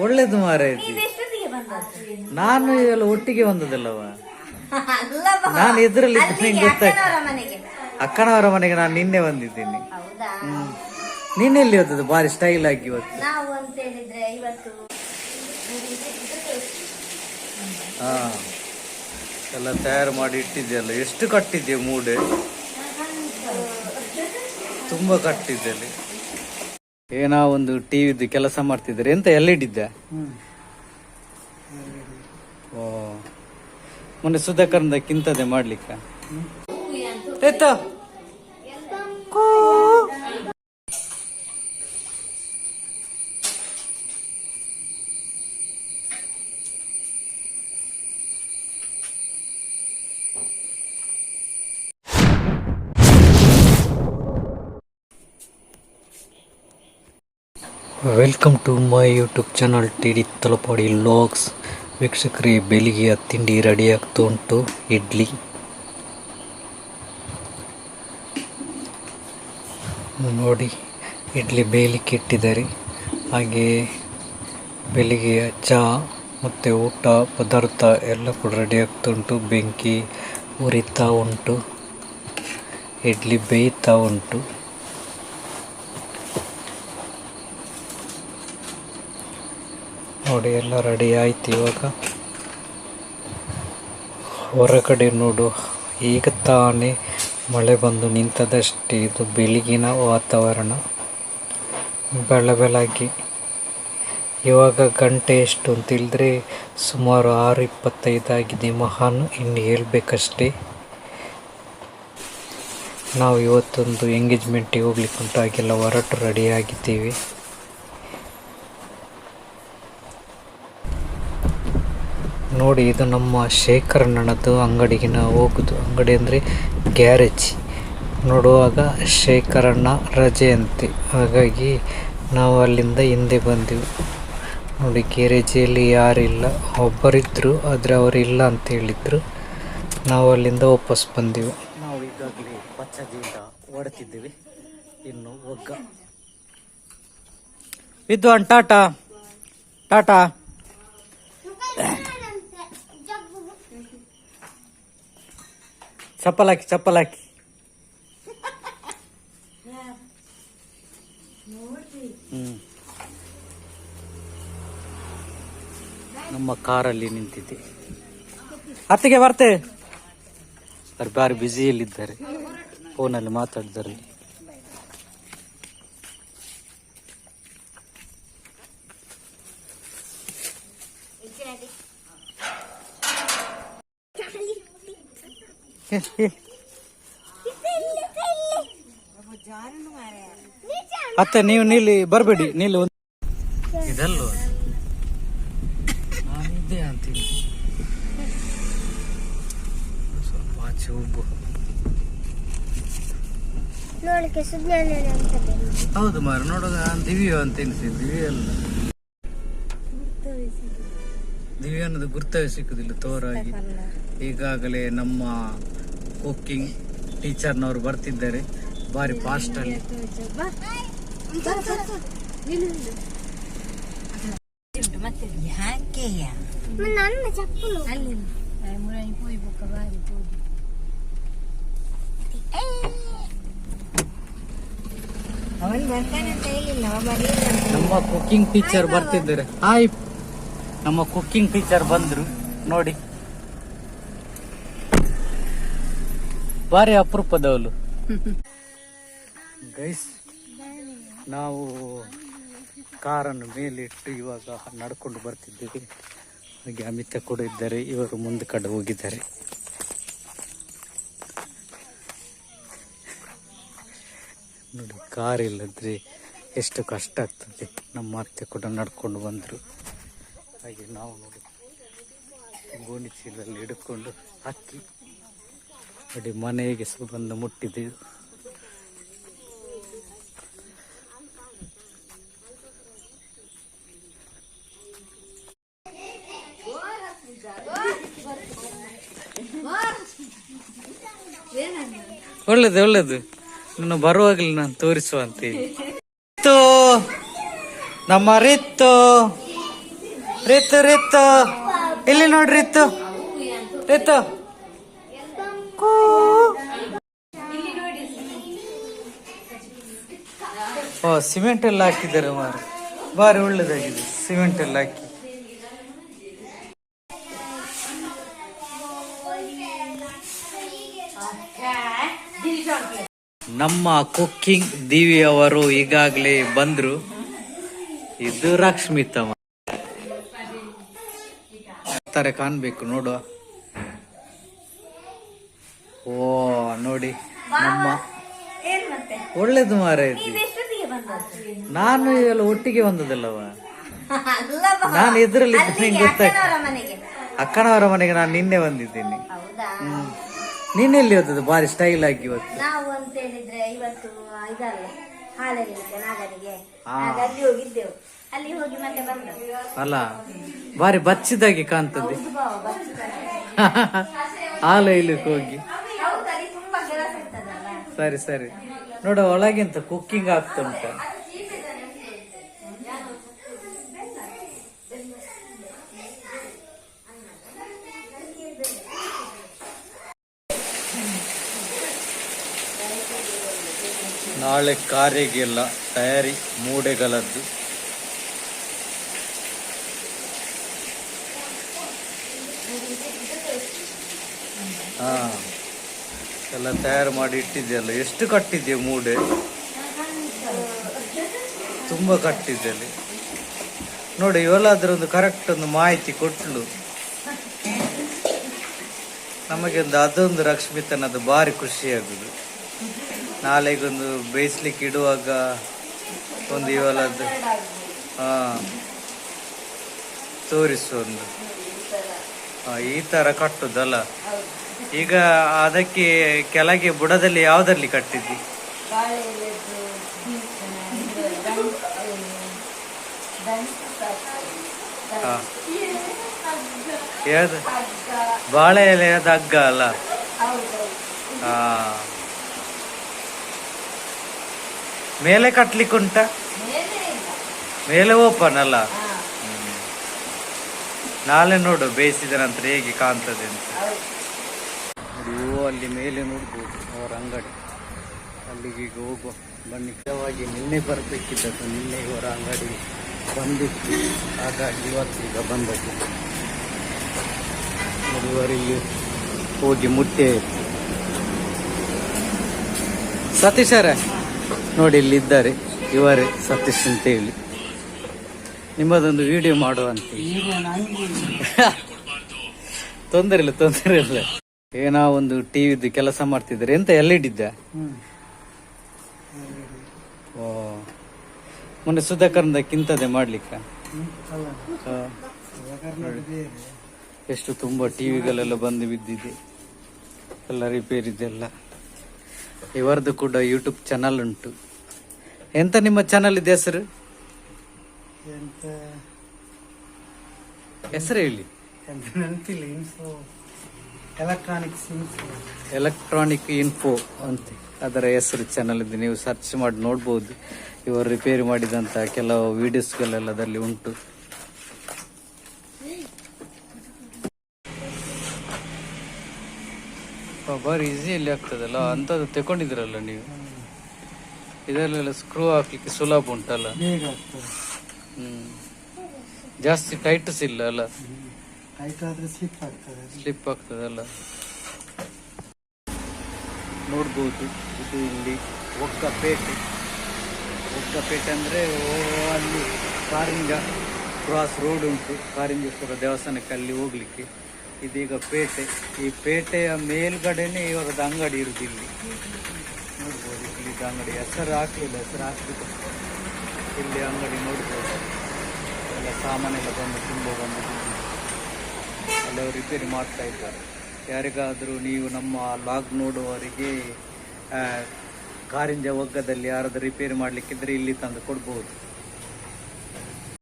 ಒಳ್ಳೇದು ಮಾರೈತಿ. ನಾನು ಇವೆಲ್ಲ ಒಟ್ಟಿಗೆ ಬಂದದಲ್ಲವ. ನಾನು ಇದ್ರಲ್ಲಿ ಅಕ್ಕನವರ ಮನೆಗೆ ನಾನು ನಿನ್ನೆ ಬಂದಿದ್ದೀನಿ. ನಿನ್ನೆಲ್ಲಿ ಹೋದದ್ದು ಬಾರಿ ಸ್ಟೈಲ್ ಆಗಿ ಇವತ್ತು. ಹಾ ಎಲ್ಲ ತಯಾರು ಮಾಡಿ ಇಟ್ಟಿದ್ದೆಲ್ಲ. ಎಷ್ಟು ಕಟ್ಟಿದ್ದೆ ಮೂಡೆ, ತುಂಬಾ ಕಟ್ಟಿದ್ದಲ್ಲಿ. ಏನೋ ಒಂದು ಟಿವಿದು ಕೆಲಸ ಮಾಡ್ತಿದ್ದಾರೆ. ಎಂತ ಎಲ್ಲಿಟ್ಟಿದ್ದೆ? ಓ ಮೊನ್ನೆ ಸುಧಾಕರ್ದಕ್ಕಿಂತದೆ ಮಾಡ್ಲಿಕ್ಕೆ. Welcome to my YouTube channel TD Talapadi vlogs. ವೀಕ್ಷಕರೇ, ಬೆಳಿಗ್ಗೆಯ ತಿಂಡಿ ರೆಡಿ ಆಗ್ತಾ ಉಂಟು. ಇಡ್ಲಿ ನೋಡಿ, ಇಡ್ಲಿ ಬೇಯಲಿಕ್ಕೆ ಇಟ್ಟಿದ್ದಾರೆ. ಹಾಗೆ ಬೆಳಿಗ್ಗೆಯ ಚಹಾ ಮತ್ತು ಊಟ ಪದಾರ್ಥ ಎಲ್ಲ ಕೂಡ ರೆಡಿ ಆಗ್ತಾ ಉಂಟು. ಬೆಂಕಿ ಉರಿತಾ ಉಂಟು, ಇಡ್ಲಿ ಬೇಯ್ತಾ ಉಂಟು. ನೋಡಿ ಎಲ್ಲ ರೆಡಿ ಆಯ್ತು. ಇವಾಗ ಹೊರಗಡೆ ನೋಡು, ಈಗ ತಾನೇ ಮಳೆ ಬಂದು ನಿಂತದಷ್ಟೇ. ಇದು ಬೆಳಗಿನ ವಾತಾವರಣ, ಬೆಳಗ್ಗೆ. ಇವಾಗ ಗಂಟೆ ಎಷ್ಟು ಅಂತ ಹೇಳಿದ್ರೆ ಸುಮಾರು 6:25 ಆಗಿದೆ. ಮಹಾನ್ ಇನ್ನು ಹೇಳ್ಬೇಕಷ್ಟೇ. ನಾವು ಇವತ್ತೊಂದು ಎಂಗೇಜ್ಮೆಂಟಿಗೆ ಹೋಗ್ಲಿಕ್ಕೆ ಉಂಟು. ಹಾಗೆಲ್ಲ ಹೊರಟು ರೆಡಿ ಆಗಿದ್ದೀವಿ. ನೋಡಿ, ಇದು ನಮ್ಮ ಶೇಖರಣ್ಣನದ್ದು ಅಂಗಡಿಗೆ ನಾವು ಹೋಗುದು. ಅಂಗಡಿ ಅಂದರೆ ಗ್ಯಾರೇಜ್. ನೋಡುವಾಗ ಶೇಖರಣ್ಣ ರಜೆ ಅಂತೆ, ಹಾಗಾಗಿ ನಾವು ಅಲ್ಲಿಂದ ಹಿಂದೆ ಬಂದೆವು. ನೋಡಿ, ಗ್ಯಾರೇಜಲ್ಲಿ ಯಾರಿಲ್ಲ, ಒಬ್ಬರಿದ್ದರು, ಆದರೆ ಅವರಿಲ್ಲ ಅಂತ ಹೇಳಿದರು. ನಾವು ಅಲ್ಲಿಂದ ವಾಪಸ್ ಬಂದೆವು. ನಾವು ಈಗಾಗಲೇ ಪಚ್ಚಜಿಯಿಂದ ಹೊಡ್ತಿದ್ದೀವಿ. ಇನ್ನು ಒಗ್ಗ ವಿದ್ವಾನ್ ಟಾಟಾ ಟಾಟಾ. ಚಪ್ಪಲಾಕಿ ಚಪ್ಪಲಾಕಿ. ನಮ್ಮ ಕಾರಲ್ಲಿ ನಿಂತಿದ್ದೆ. ಅತ್ತಿಗೆ ಬರ್ತೆ. ಬಾರಿ ಬ್ಯುಸಿಯಲ್ಲಿದ್ದಾರೆ, ಫೋನಲ್ಲಿ ಮಾತಾಡಿದ್ದಾರೆ. ಅತ್ತೆ, ನೀವು ನೀಲಿ ಬರಬೇಡಿ. ನೀಲಿ ಇದಲ್ವ ನಾನಿದ್ದೆ ಅಂತೀನಿ. ಸ್ವಲ್ಪ ಆಚೆ ಹೋಗು. ಹೌದು ಮಾರ, ನೋಡುವಾಗ ದಿವ್ಯ ಅಂತ ಎನಿಸಿದ್ದು. ದಿವ್ಯ ಅಲ್ಲ, ದಿವ್ಯ ಅನ್ನೋದು ಗುರ್ತವೇ ಸಿಕ್ಕುದಿಲ್ಲ ತೋರಾಗಿ. ಈಗಾಗಲೇ ನಮ್ಮ ಕುಕ್ಕಿಂಗ್ ಟೀಚರ್ನವರು ಬರ್ತಿದ್ದಾರೆ, ಬಾರಿ ಫಾಸ್ಟ್ ಅಲ್ಲಿ. ನಮ್ಮ ಕುಕ್ಕಿಂಗ್ ಟೀಚರ್ ಬರ್ತಿದ್ದಾರೆ. ಹಾಯ್, ನಮ್ಮ ಕುಕ್ಕಿಂಗ್ ಟೀಚರ್ ಬಂದ್ರು ನೋಡಿ. ಬಾರಿ ಅಪರೂಪದವಳು. ಗೈಸ್, ನಾವು ಕಾರನ್ನು ಮೇಲಿಟ್ಟು ಇವಾಗ ನಡ್ಕೊಂಡು ಬರ್ತಿದ್ದೀವಿ. ಹಾಗೆ ಅಮಿತ ಕೂಡ ಇದ್ದಾರೆ. ಇವರು ಮುಂದೆ ಕಡೆ ಹೋಗಿದ್ದಾರೆ. ನೋಡಿ, ಕಾರ್ ಇಲ್ಲದ್ರೆ ಎಷ್ಟು ಕಷ್ಟ ಆಗ್ತದೆ. ನಮ್ಮ ಅತ್ತೆ ಕೂಡ ನಡ್ಕೊಂಡು ಬಂದರು. ಹಾಗೆ ನಾವು ನೋಡಿ ಗೋಣಿ ಚೀಲದಲ್ಲಿ ಹಿಡ್ಕೊಂಡು ಅಕ್ಕಿ ನೋಡಿ ಮನೆಗೆ ಬಂದು ಮುಟ್ಟಿದ್ದೆವು. ಒಳ್ಳೇದು ಒಳ್ಳೇದು, ನಾನು ಬರುವಾಗಲೇ ನಾನು ತೋರಿಸುವಂತೆ. ನಮ್ಮ ರಿತ್ತು ರಿತ್ತು ರಿತ್ತು ಇಲ್ಲಿ ನೋಡ್ರಿ ರಿತ್ತು ರಿತ್ತು ಕೂ. ಓ ಸಿಮೆಂಟ್ ಎಲ್ಲ ಹಾಕಿದ್ದಾರೆ ಮಾರು, ಭಾರಿ ಒಳ್ಳೇದಾಗಿದೆ ಸಿಮೆಂಟ್ ಎಲ್ಲ ಹಾಕಿ. ನಮ್ಮ ಕುಕ್ಕಿಂಗ್ ದಿವಿ ಅವರು ಈಗಾಗಲೇ ಬಂದ್ರು. ಇದು ರಶ್ಮಿತಮ್ಮ ತರ ಕಾಣ್ಬೇಕು ನೋಡುವ. ಓ ನೋಡಿ ನಮ್ಮ ಒಳ್ಳೇದು ಮಾರೈತಿ. ನಾನು ಎಲ್ಲ ಒಟ್ಟಿಗೆ ಬಂದದಲ್ಲವ, ನಾನು ಇದ್ರಲ್ಲಿ ನಿಂಗೆ ಗೊತ್ತಾಗ್ತದೆ. ಅಕ್ಕನವರ ಮನೆಗೆ ನಾನು ನಿನ್ನೆ ಬಂದಿದ್ದೀನಿ. ನಿನ್ನೆ ಎಲ್ಲಿ ಹೋದದ್ದು ಬಾರಿ ಸ್ಟೈಲ್ ಆಗಿ ಇವತ್ತು? ನಾವು ಅಂತ ಹೇಳಿದ್ರೆ ಇವತ್ತು ಇದಲ್ಲ ಹಾಲಲ್ಲಿ ನಾಗರಿಗೆ ಅಲ್ಲಿ ಹೋಗಿದ್ದೆವು. ಅಲ್ಲಿ ಹೋಗಿ ಮತ್ತೆ ಬಂದವು. ಅಲ್ಲ ಬಾರಿ ಬಚ್ಚಿದಾಗಿ ಕಾಣ್ತದೆ. ಹಾಲು ಇಲ್ಲಕ್ಕೆ ಹೋಗಿ. ತುಂಬಾ ಕೆಲಸ ಇರ್ತದಲ್ಲ. ಸರಿ ಸರಿ ನೋಡ, ಒಳಗಿಂತ ಕುಕ್ಕಿಂಗ್ ಆಗ್ತುಂಟ. ನಾಳೆ ಕಾರ್ಯಕ್ಕೆಲ್ಲ ತಯಾರಿ ಮೂಡೆಗಳದ್ದು. ಹಾ ಎಲ್ಲ ತಯಾರು ಮಾಡಿ ಇಟ್ಟಿದ್ಯಲ್ಲ. ಎಷ್ಟು ಕಟ್ಟಿದ್ಯಾ ಮೂಡೆ? ತುಂಬಾ ಕಟ್ಟಿದ್ದಲ್ಲಿ ನೋಡಿ. ಇವೆಲ್ಲಾದ್ರೂ ಒಂದು ಕರೆಕ್ಟ್ ಒಂದು ಮಾಹಿತಿ ಕೊಟ್ಲು ನಮಗೆ. ಒಂದು ಅದೊಂದು ರಶ್ಮಿತನದು ಭಾರಿ ಖುಷಿಯಾಗುದು. ನಾಳೆಗೊಂದು ಬೇಯಿಸ್ಲಿಕ್ಕೆ ಇಡುವಾಗ ಒಂದು ಇವೆಲ್ಲದ್ದು ತೋರಿಸು ಒಂದು. ಈ ತರ ಕಟ್ಟುದಲ್ಲ. ಈಗ ಅದಕ್ಕೆ ಕೆಳಗೆ ಬುಡದಲ್ಲಿ ಯಾವ್ದ್ರಲ್ಲಿ ಕಟ್ಟಿದ್ದಿ? ಯಾವ್ದು? ಬಾಳೆ ಎಲೆಯದ ಹಗ್ಗ ಅಲ್ಲ? ಹಾ. ಮೇಲೆ ಕಟ್ಲಿಕ್ಕೆ ಉಂಟ? ಮೇಲೆ ಓಪನ್ ಅಲ್ಲ? ನಾಳೆ ನೋಡು ಬೇಯಿಸಿದ ನಂತರ ಹೇಗೆ ಕಾಣ್ತದೆ ಅಂತ. ಅಲ್ಲಿ ಮೇಲೆ ನೋಡ್ಬೋದು ಅವರ ಅಂಗಡಿ. ಅಲ್ಲಿಗೆ ಈಗ ಹೋಗುವ ಬನ್ನಿ. ನಿಜವಾಗಿ ನಿನ್ನೆ ಬರಬೇಕಿದ್ದದ್ದು, ನಿನ್ನೆ ಇವರ ಅಂಗಡಿ ಬಂದಿತ್ತು, ಹಾಗಾಗಿ ಇವತ್ತೀಗ ಬಂದದ್ದು. ಇವರಿಗೆ ಹೋಗಿ ಮುಟ್ಟೆ. ಸತೀಶರ ನೋಡಿ ಇಲ್ಲಿದ್ದಾರೆ, ಇವರೇ ಸತೀಶ್ ಅಂತ ಹೇಳಿ. ನಿಮ್ಮದೊಂದು ವಿಡಿಯೋ ಮಾಡುವಂತ. ತೊಂದರೆ ಇಲ್ಲ ತೊಂದರೆ ಇಲ್ಲ. ಏನೋ ಒಂದು ಟಿವಿದು ಕೆಲಸ ಮಾಡ್ತಿದ್ದಾರೆ. ಎಂತ ಎಲ್ಲಿದ್ದ? ಓ ಮೊನ್ನೆ ಸುಧಾಕರ್ನಕ್ಕಿಂತದೇ ಮಾಡ್ಲಿಕ್ಕ. ಎಷ್ಟು ತುಂಬಾ ಟಿವಿಗಳೆಲ್ಲ ಬಂದು ಬಿದ್ದಿದೆ, ಎಲ್ಲ ರಿಪೇರಿದೆಲ್ಲ. ಇವರದ್ದು ಕೂಡ ಯೂಟ್ಯೂಬ್ ಚಾನಲ್ ಉಂಟು. ಎಂತ ನಿಮ್ಮ ಚಾನಲ್ ಇದೆ ಹೆಸರು? ಹೆಸರು ಹೇಳಿ. ಎಲೆಕ್ಟ್ರಾನಿಕ್ ಇನ್ಫೋ ಅಂತ ಅದರ ಹೆಸರು ಚಾನಲ್ ಇದೆ. ನೀವು ಸರ್ಚ್ ಮಾಡಿ ನೋಡ್ಬೋದು. ಇವರು ರಿಪೇರಿ ಮಾಡಿದಂತ ಕೆಲವು ವಿಡಿಯೋಸ್ಗಳೆಲ್ಲ ಅದರಲ್ಲಿ ಉಂಟು. ಬಾರಿ ಈಸಿಯಲ್ಲಿ ಆಗ್ತದಲ್ಲ ಅಂತದ್ದು ತಗೊಂಡಿದ್ರಲ್ಲ ನೀವು. ಇದರಲ್ಲೆಲ್ಲ ಸ್ಕ್ರೂ ಹಾಕ್ಲಿಕ್ಕೆ ಸುಲಭ ಉಂಟಲ್ಲ. ಜಾಸ್ತಿ ಟೈಟ್ಸ್ ಇಲ್ಲ ಅಲ್ಲ? ಸ್ಲಿಪ್ ಆಗ್ತದಲ್ಲ. ನೋಡ್ಬೋದು ಇದು ಇಲ್ಲಿ ಒಕ್ಕಪೇಟೆ. ಒಕ್ಕಪೇಟೆ ಅಂದ್ರೆ ಅಲ್ಲಿ ಕಾರಿಂಜ ಕ್ರಾಸ್ ರೋಡ್ ಉಂಟು, ಕಾರಿಂಜೇಶ್ವರ ದೇವಸ್ಥಾನಕ್ಕೆ ಅಲ್ಲಿ ಹೋಗ್ಲಿಕ್ಕೆ. ಇದೀಗ ಪೇಟೆ. ಈ ಪೇಟೆಯ ಮೇಲ್ಗಡೆನೆ ಇವರದ್ದು ಅಂಗಡಿ ಇರುದು ಇಲ್ಲಿ. ನೋಡ್ಬೋದು ಇಲ್ಲಿದ್ದ ಅಂಗಡಿ. ಹೆಸರು ಹಾಕ್ಲಿಲ್ಲ, ಹೆಸರು ಹಾಕ್ಬೇಕು. ಇಲ್ಲಿ ಅಂಗಡಿ ನೋಡ್ಬೋದು. ಎಲ್ಲ ಸಾಮಾನೆಲ್ಲ ಬಂದು ತುಂಬ ಬಂದು ಎಲ್ಲ ರಿಪೇರಿ ಮಾಡ್ತಾ ಇದ್ದಾರೆ. ಯಾರಿಗಾದರೂ ನೀವು ನಮ್ಮ ಲಾಗ್ ನೋಡುವವರಿಗೆ ಕಾರಿಂಜ ಒಗ್ಗದಲ್ಲಿ ಯಾರಾದ್ರೂ ರಿಪೇರಿ ಮಾಡ್ಲಿಕ್ಕಿದ್ರೆ ಇಲ್ಲಿ ತಂದು ಕೊಡ್ಬೋದು.